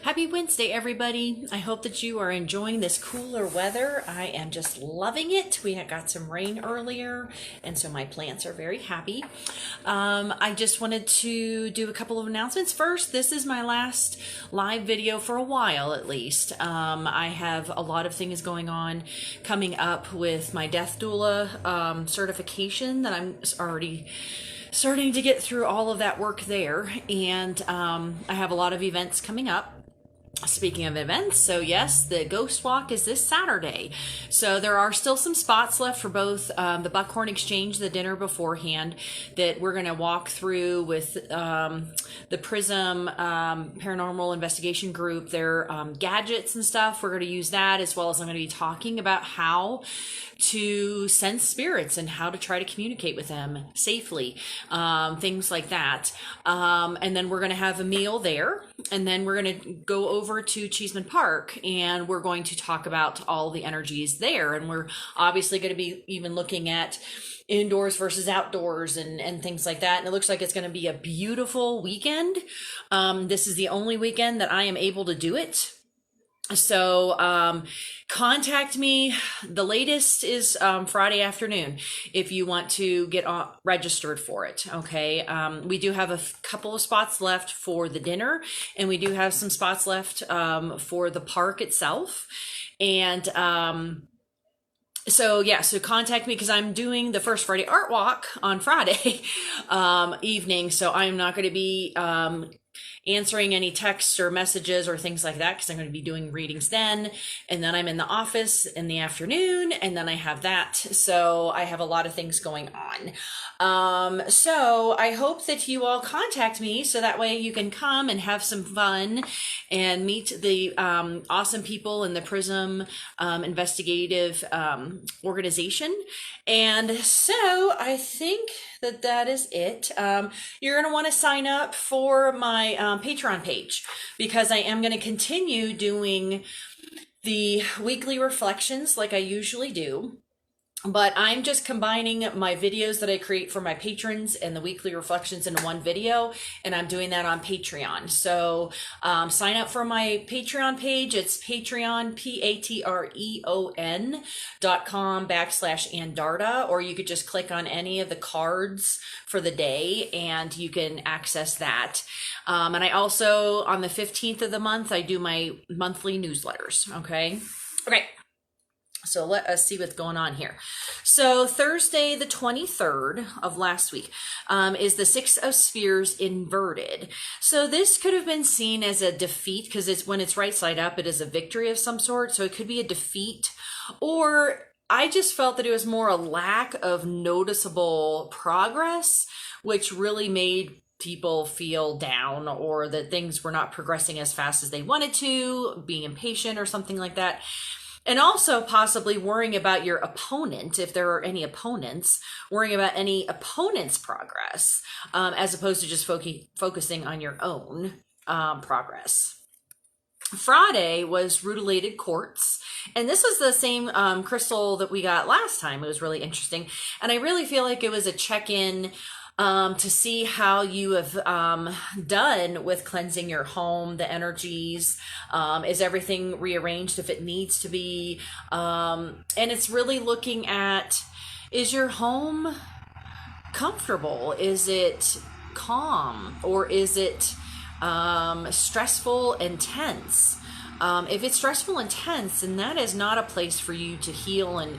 Happy Wednesday, everybody. I hope that you are enjoying this cooler weather. I am just loving it. We had got some rain earlier, and so my plants are very happy. I just wanted to do a couple of announcements. First, this is my last live video for a while, at least. I have a lot of things going on coming up with my death doula certification that I'm already starting to get through all of that work there, and I have a lot of events coming up. Speaking of events, so yes, the Ghost Walk is this Saturday. So there are still some spots left for both the Buckhorn Exchange, the dinner beforehand, that we're going to walk through with the Prism Paranormal Investigation Group, their gadgets and stuff. We're going to use that, as well as I'm going to be talking about how to sense spirits and how to try to communicate with them safely, things like that. And then we're going to have a meal there, and then we're going to go over to Cheeseman Park, and we're going to talk about all the energies there. And we're obviously going to be even looking at indoors versus outdoors and things like that. And it looks like it's going to be a beautiful weekend. This is the only weekend that I am able to do it. So contact me. The latest is Friday afternoon if you want to get registered for it. Okay. We do have a couple of spots left for the dinner, and we do have some spots left for the park itself. And so contact me, because I'm doing the First Friday Art Walk on Friday evening. So I'm not going to be answering any texts or messages or things like that, because I'm going to be doing readings then, and then I'm in the office in the afternoon, and then I have that. So I have a lot of things going on. So I hope that you all contact me, so that way you can come and have some fun and meet the awesome people in the Prism investigative organization. And so I think that is it. You're going to want to sign up for my Patreon page, because I am going to continue doing the weekly reflections like I usually do. But I'm just combining my videos that I create for my patrons and the weekly reflections into one video, and I'm doing that on Patreon. So sign up for my Patreon page. It's Patreon, patreon.com/Andarta, or you could just click on any of the cards for the day and you can access that. And I also, on the 15th of the month, I do my monthly newsletters. Okay. So let us see what's going on here. So Thursday, the 23rd of last week, is the Six of Spheres inverted. So this could have been seen as a defeat, because it's when it's right side up, it is a victory of some sort. So it could be a defeat, or I just felt that it was more a lack of noticeable progress, which really made people feel down, or that things were not progressing as fast as they wanted to, being impatient or something like that. And also possibly worrying about your opponent, if there are any opponents, worrying about any opponent's progress, as opposed to just focusing on your own progress. Friday was Rutilated Quartz, and this was the same crystal that we got last time. It was really interesting, and I really feel like it was a check-in to see how you have done with cleansing your home, the energies. Is everything rearranged if it needs to be? And it's really looking at, is your home comfortable? Is it calm? Or is it stressful and tense? If it's stressful and tense, then that is not a place for you to heal and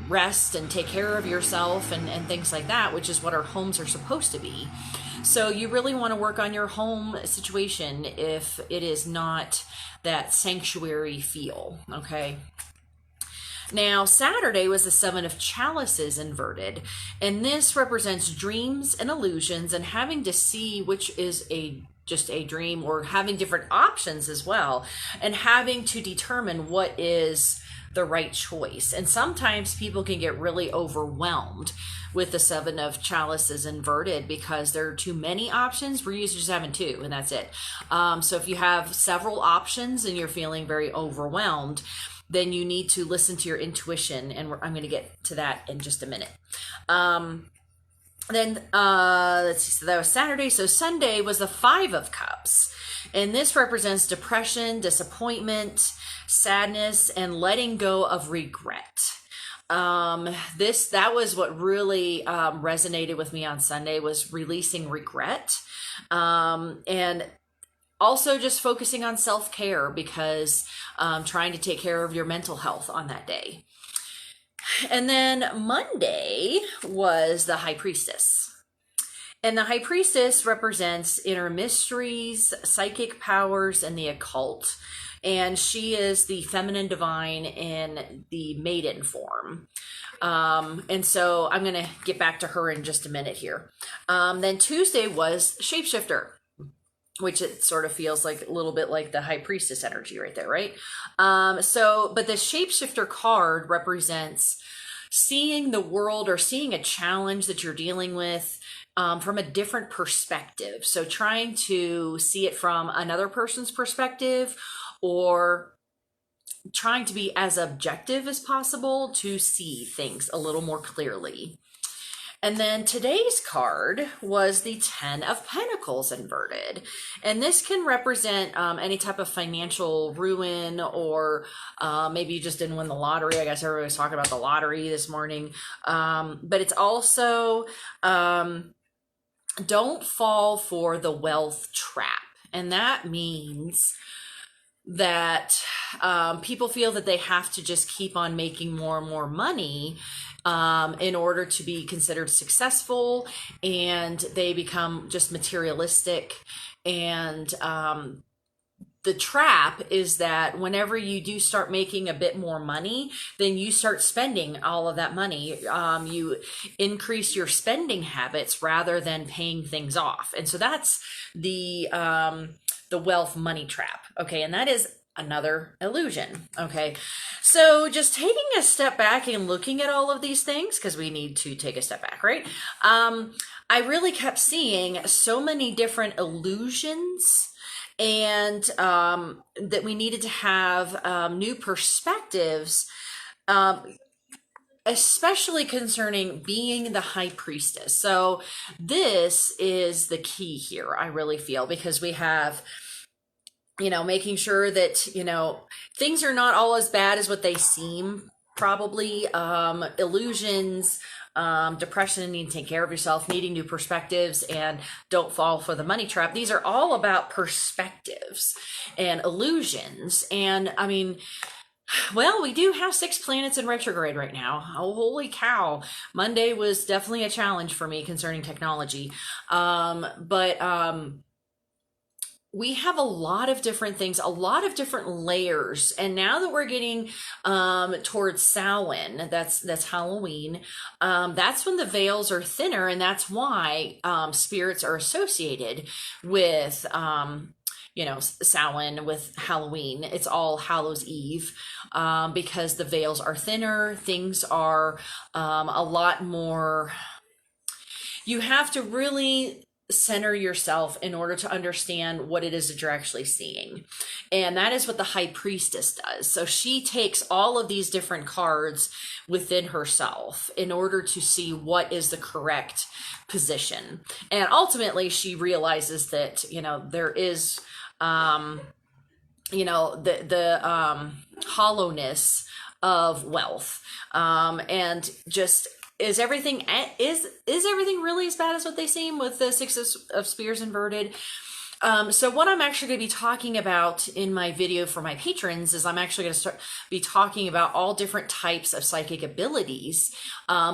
rest and take care of yourself and things like that, which is what our homes are supposed to be. So you really want to work on your home situation if it is not that sanctuary feel. Okay. Now, Saturday was the Seven of Chalices inverted, and this represents dreams and illusions, and having to see which is just a dream, or having different options as well, and having to determine what is the right choice. And sometimes people can get really overwhelmed with the Seven of Chalices inverted, because there are too many options. We're usually just having two, and that's it. So if you have several options and you're feeling very overwhelmed, then you need to listen to your intuition, and I'm going to get to that in just a minute. Then let's see, so that was Saturday. So Sunday was the Five of Cups, And this represents depression, disappointment, sadness, and letting go of regret. That was what really resonated with me on Sunday, was releasing regret. And also just focusing on self-care, because trying to take care of your mental health on that day. And then Monday was the High Priestess. And the High Priestess represents inner mysteries, psychic powers, and the occult. And she is the feminine divine in the maiden form. And so I'm going to get back to her in just a minute here. Then Tuesday was Shapeshifter, which it sort of feels like a little bit like the High Priestess energy right there, right? But the Shapeshifter card represents seeing the world or seeing a challenge that you're dealing with from a different perspective. So trying to see it from another person's perspective, or trying to be as objective as possible to see things a little more clearly. And then today's card was the 10 of Pentacles inverted. And this can represent any type of financial ruin, or maybe you just didn't win the lottery. I guess everybody was talking about the lottery this morning. But it's also don't fall for the wealth trap. And that means that people feel that they have to just keep on making more and more money in order to be considered successful, and they become just materialistic. And the trap is that whenever you do start making a bit more money, then you start spending all of that money. You increase your spending habits rather than paying things off. And so that's the wealth money trap. Okay. And that is another illusion. Okay. So just taking a step back and looking at all of these things, because we need to take a step back, right? I really kept seeing so many different illusions, and that we needed to have new perspectives, especially concerning being the High Priestess. So this is the key here, I really feel, because we have, making sure that, things are not all as bad as what they seem, probably. Illusions, depression, needing to take care of yourself, needing new perspectives, and don't fall for the money trap. These are all about perspectives and illusions. And I mean, well, we do have 6 planets in retrograde right now. Oh, holy cow. Monday was definitely a challenge for me concerning technology. We have a lot of different things, a lot of different layers. And now that we're getting towards Samhain, that's Halloween, that's when the veils are thinner. And that's why spirits are associated with Samhain, with Halloween. It's All Hallows Eve, because the veils are thinner. Things are a lot more, you have to really center yourself in order to understand what it is that you're actually seeing. And that is what the High Priestess does. So she takes all of these different cards within herself in order to see what is the correct position. And ultimately she realizes that, there is, the hollowness of wealth, and just, is everything really as bad as what they seem with the 6 of Spears inverted? So what I'm actually going to be talking about in my video for my patrons is I'm actually going to be talking about all different types of psychic abilities,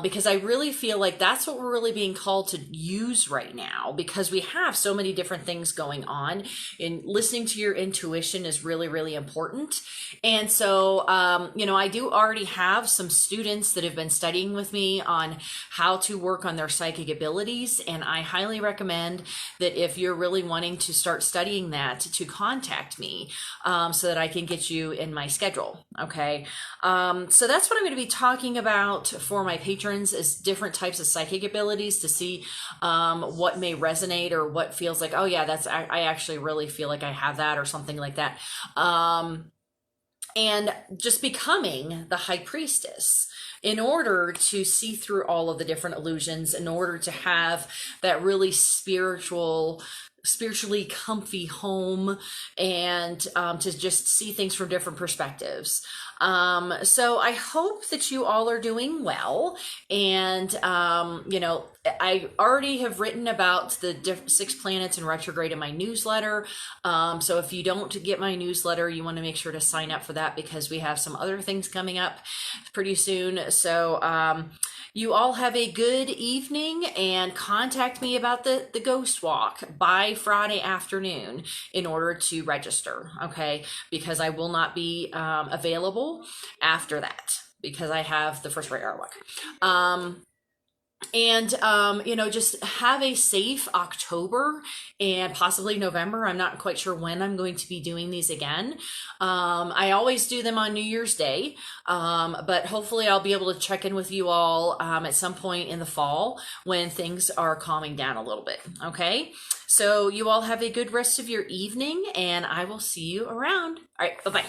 because I really feel like that's what we're really being called to use right now, because we have so many different things going on, and listening to your intuition is really, really important. And so, I do already have some students that have been studying with me on how to work on their psychic abilities. And I highly recommend that if you're really wanting to start studying that, to contact me, so that I can get you in my schedule. Okay. So that's what I'm going to be talking about for my patrons, is different types of psychic abilities, to see what may resonate, or what feels like, oh yeah, I actually really feel like I have that, or something like that. And just becoming the High Priestess in order to see through all of the different illusions, in order to have that really spiritual spiritually comfy home, and to just see things from different perspectives. So I hope that you all are doing well. And, I already have written about the 6 planets in retrograde in my newsletter. So if you don't get my newsletter, you want to make sure to sign up for that, because we have some other things coming up pretty soon. So, you all have a good evening, and contact me about the ghost walk by Friday afternoon in order to register, okay? Because I will not be available after that, because I have the first radar walk. And just have a safe October and possibly November. I'm not quite sure when I'm going to be doing these again. I always do them on New Year's Day, but hopefully I'll be able to check in with you all at some point in the fall when things are calming down a little bit. Okay, so you all have a good rest of your evening, and I will see you around. All right, bye-bye.